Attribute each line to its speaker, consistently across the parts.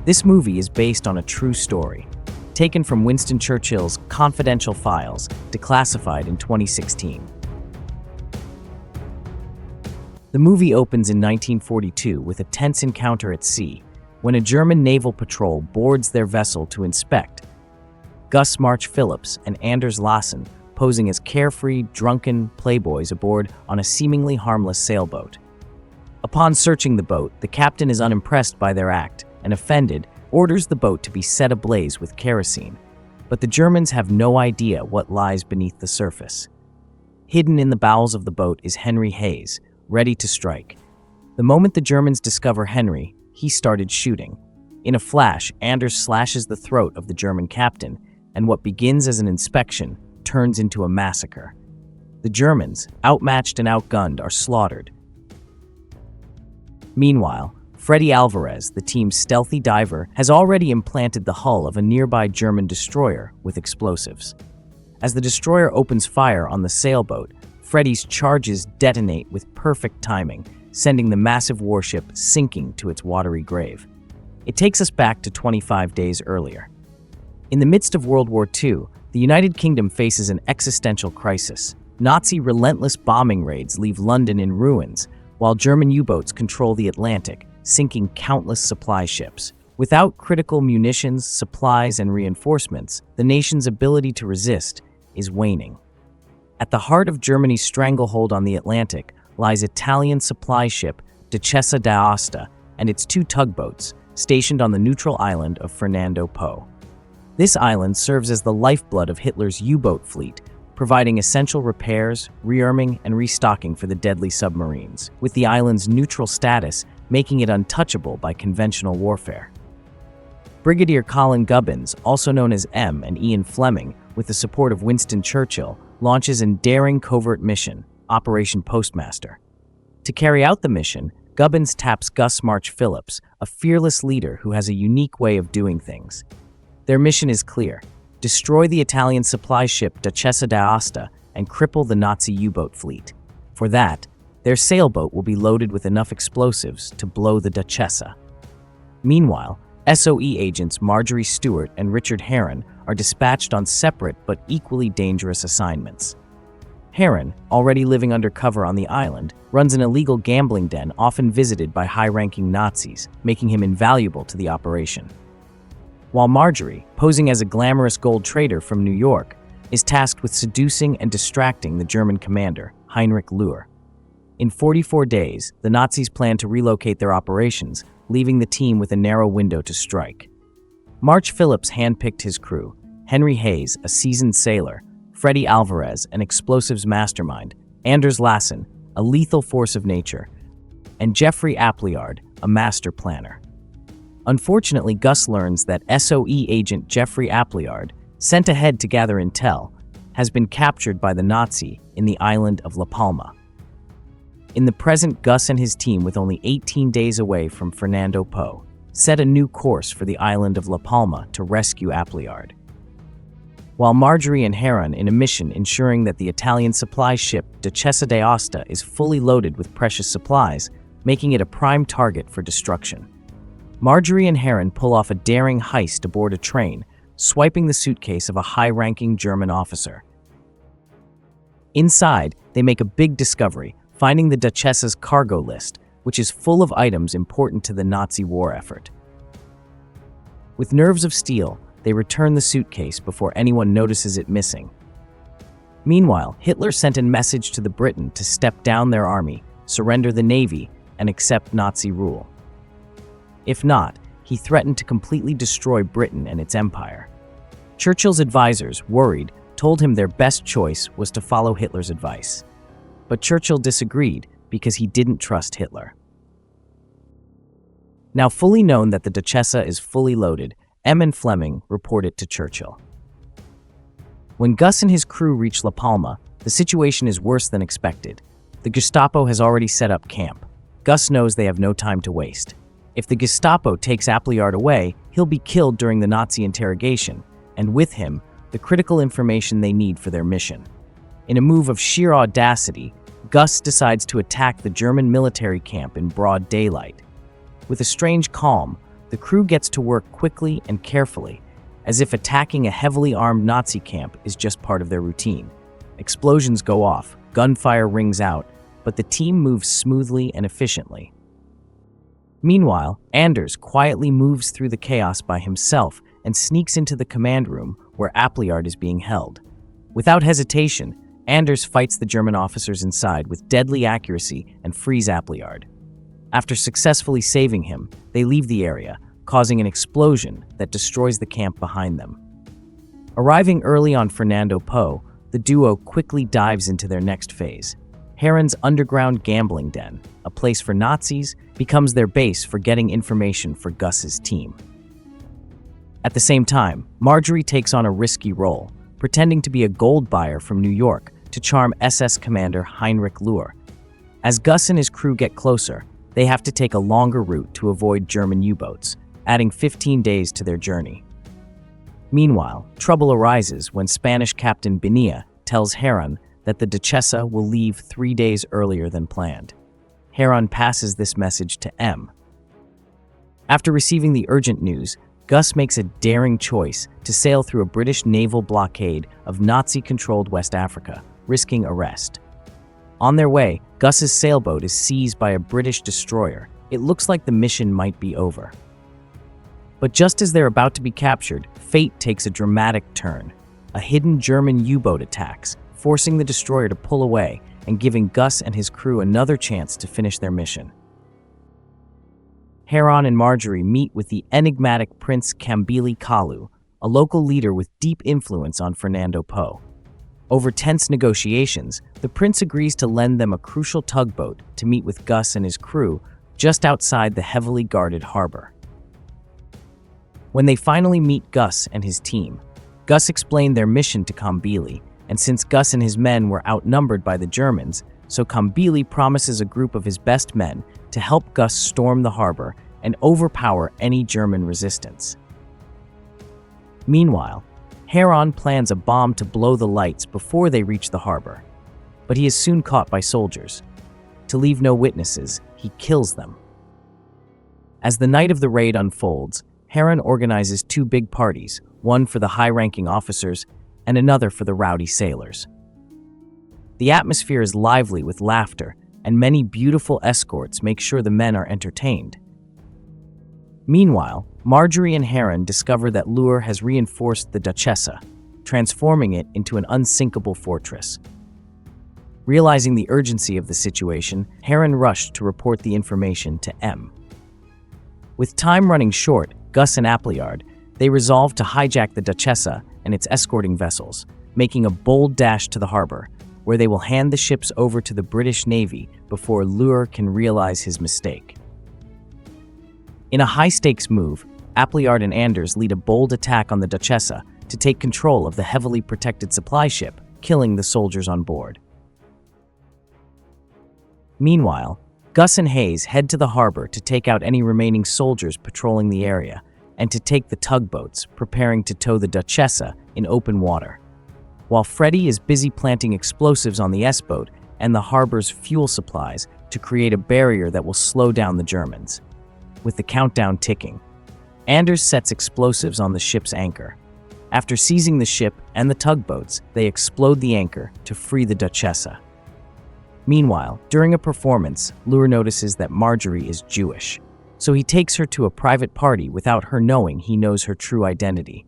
Speaker 1: This movie is based on a true story, taken from Winston Churchill's confidential files, declassified in 2016. The movie opens in 1942 with a tense encounter at sea, when a German naval patrol boards their vessel to inspect. Gus March-Phillipps and Anders Lassen posing as carefree, drunken playboys aboard on a seemingly harmless sailboat. Upon searching the boat, the captain is unimpressed by their act and, offended, orders the boat to be set ablaze with kerosene. But the Germans have no idea what lies beneath the surface. Hidden in the bowels of the boat is Henry Hayes, ready to strike. The moment the Germans discover Henry, he started shooting. In a flash, Anders slashes the throat of the German captain, and what begins as an inspection turns into a massacre. The Germans, outmatched and outgunned, are slaughtered. Meanwhile, Freddy Alvarez, the team's stealthy diver, has already implanted the hull of a nearby German destroyer with explosives. As the destroyer opens fire on the sailboat, Freddy's charges detonate with perfect timing, sending the massive warship sinking to its watery grave. It takes us back to 25 days earlier. In the midst of World War II, the United Kingdom faces an existential crisis. Nazi relentless bombing raids leave London in ruins, while German U-boats control the Atlantic, sinking countless supply ships. Without critical munitions, supplies, and reinforcements, the nation's ability to resist is waning. At the heart of Germany's stranglehold on the Atlantic lies Italian supply ship Duchessa d'Aosta and its two tugboats, stationed on the neutral island of Fernando Po. This island serves as the lifeblood of Hitler's U-boat fleet, providing essential repairs, rearming, and restocking for the deadly submarines, with the island's neutral status making it untouchable by conventional warfare. Brigadier Colin Gubbins, also known as M and Ian Fleming, with the support of Winston Churchill, launches a daring covert mission, Operation Postmaster. To carry out the mission, Gubbins taps Gus March-Phillipps, a fearless leader who has a unique way of doing things. Their mission is clear: destroy the Italian supply ship Duchessa d'Aosta and cripple the Nazi U-boat fleet. For that, their sailboat will be loaded with enough explosives to blow the Duchessa. Meanwhile, SOE agents Marjorie Stewart and Richard Herron are dispatched on separate but equally dangerous assignments. Herron, already living undercover on the island, runs an illegal gambling den often visited by high-ranking Nazis, making him invaluable to the operation. While Marjorie, posing as a glamorous gold trader from New York, is tasked with seducing and distracting the German commander, Heinrich Löhr. In 44 days, the Nazis plan to relocate their operations, leaving the team with a narrow window to strike. March-Phillipps handpicked his crew: Henry Hayes, a seasoned sailor; Freddy Alvarez, an explosives mastermind; Anders Lassen, a lethal force of nature; and Jeffrey Appleyard, a master planner. Unfortunately, Gus learns that SOE agent Jeffrey Appleyard, sent ahead to gather intel, has been captured by the Nazi in the island of La Palma. In the present, Gus and his team, with only 18 days away from Fernando Po, set a new course for the island of La Palma to rescue Appleyard. While Marjorie and Herron in a mission ensuring that the Italian supply ship Duchessa d'Aosta is fully loaded with precious supplies, making it a prime target for destruction. Marjorie and Herron pull off a daring heist aboard a train, swiping the suitcase of a high-ranking German officer. Inside, they make a big discovery, finding the Duchessa's cargo list, which is full of items important to the Nazi war effort. With nerves of steel, they return the suitcase before anyone notices it missing. Meanwhile, Hitler sent a message to the Britain to step down their army, surrender the navy, and accept Nazi rule. If not, he threatened to completely destroy Britain and its empire. Churchill's advisors, worried, told him their best choice was to follow Hitler's advice. But Churchill disagreed because he didn't trust Hitler. Now fully known that the Duchessa is fully loaded, M and Fleming report it to Churchill. When Gus and his crew reach La Palma, the situation is worse than expected. The Gestapo has already set up camp. Gus knows they have no time to waste. If the Gestapo takes Appleyard away, he'll be killed during the Nazi interrogation, and with him, the critical information they need for their mission. In a move of sheer audacity, Gus decides to attack the German military camp in broad daylight. With a strange calm, the crew gets to work quickly and carefully, as if attacking a heavily armed Nazi camp is just part of their routine. Explosions go off, gunfire rings out, but the team moves smoothly and efficiently. Meanwhile, Anders quietly moves through the chaos by himself and sneaks into the command room where Appleyard is being held. Without hesitation, Anders fights the German officers inside with deadly accuracy and frees Appleyard. After successfully saving him, they leave the area, causing an explosion that destroys the camp behind them. Arriving early on Fernando Po, the duo quickly dives into their next phase. Heron's underground gambling den, a place for Nazis, becomes their base for getting information for Gus's team. At the same time, Marjorie takes on a risky role, pretending to be a gold buyer from New York to charm SS Commander Heinrich Löhr. As Gus and his crew get closer, they have to take a longer route to avoid German U-boats, adding 15 days to their journey. Meanwhile, trouble arises when Spanish Captain Bonilla tells Heron that the Duchessa will leave 3 days earlier than planned. Heron passes this message to M. After receiving the urgent news, Gus makes a daring choice to sail through a British naval blockade of Nazi-controlled West Africa, risking arrest. On their way, Gus's sailboat is seized by a British destroyer. It looks like the mission might be over. But just as they're about to be captured, fate takes a dramatic turn. A hidden German U-boat attacks, forcing the destroyer to pull away and giving Gus and his crew another chance to finish their mission. Heron and Marjorie meet with the enigmatic Prince Kambili Kalu, a local leader with deep influence on Fernando Po. Over tense negotiations, the prince agrees to lend them a crucial tugboat to meet with Gus and his crew just outside the heavily guarded harbor. When they finally meet Gus and his team, Gus explained their mission to Kambili, and since Gus and his men were outnumbered by the Germans, so Kambili promises a group of his best men to help Gus storm the harbor and overpower any German resistance. Meanwhile, Heron plans a bomb to blow the lights before they reach the harbor, but he is soon caught by soldiers. To leave no witnesses, he kills them. As the night of the raid unfolds, Heron organizes 2 big parties, one for the high-ranking officers and another for the rowdy sailors. The atmosphere is lively with laughter, and many beautiful escorts make sure the men are entertained. Meanwhile, Marjorie and Heron discover that Löhr has reinforced the Duchessa, transforming it into an unsinkable fortress. Realizing the urgency of the situation, Heron rushed to report the information to M. With time running short, Gus and Appleyard, they resolve to hijack the Duchessa and its escorting vessels, making a bold dash to the harbor, where they will hand the ships over to the British Navy before Löhr can realize his mistake. In a high-stakes move, Appleyard and Anders lead a bold attack on the Duchessa to take control of the heavily protected supply ship, killing the soldiers on board. Meanwhile, Gus and Hayes head to the harbor to take out any remaining soldiers patrolling the area and to take the tugboats, preparing to tow the Duchessa in open water, while Freddie is busy planting explosives on the S-boat and the harbor's fuel supplies to create a barrier that will slow down the Germans. With the countdown ticking, Anders sets explosives on the ship's anchor. After seizing the ship and the tugboats, they explode the anchor to free the Duchessa. Meanwhile, during a performance, Löhr notices that Marjorie is Jewish, so he takes her to a private party without her knowing he knows her true identity.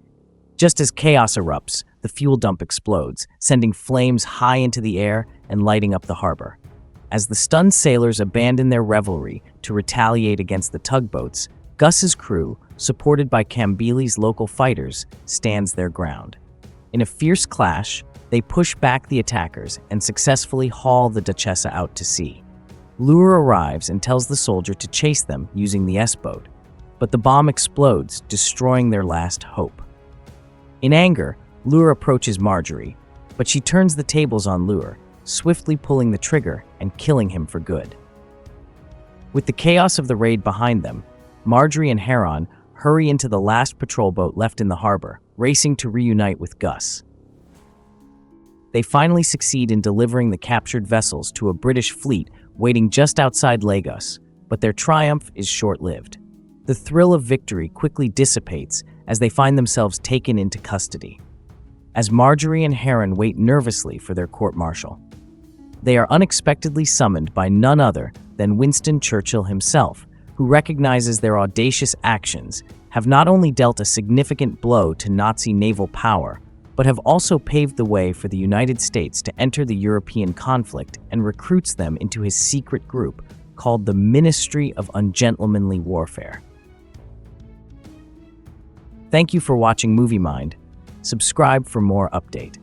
Speaker 1: Just as chaos erupts, the fuel dump explodes, sending flames high into the air and lighting up the harbor. As the stunned sailors abandon their revelry to retaliate against the tugboats, Gus's crew, supported by Kambili's local fighters, stands their ground. In a fierce clash, they push back the attackers and successfully haul the Duchessa out to sea. Löhr arrives and tells the soldier to chase them using the S-boat, but the bomb explodes, destroying their last hope. In anger, Löhr approaches Marjorie, but she turns the tables on Löhr, swiftly pulling the trigger and killing him for good. With the chaos of the raid behind them, Marjorie and Heron hurry into the last patrol boat left in the harbor, racing to reunite with Gus. They finally succeed in delivering the captured vessels to a British fleet waiting just outside Lagos, but their triumph is short-lived. The thrill of victory quickly dissipates as they find themselves taken into custody, as Marjorie and Heron wait nervously for their court-martial. They are unexpectedly summoned by none other than Winston Churchill himself, who recognizes their audacious actions have not only dealt a significant blow to Nazi naval power, but have also paved the way for the United States to enter the European conflict, and recruits them into his secret group called the Ministry of Ungentlemanly Warfare. Thank you for watching Movie Mind. Subscribe for more update.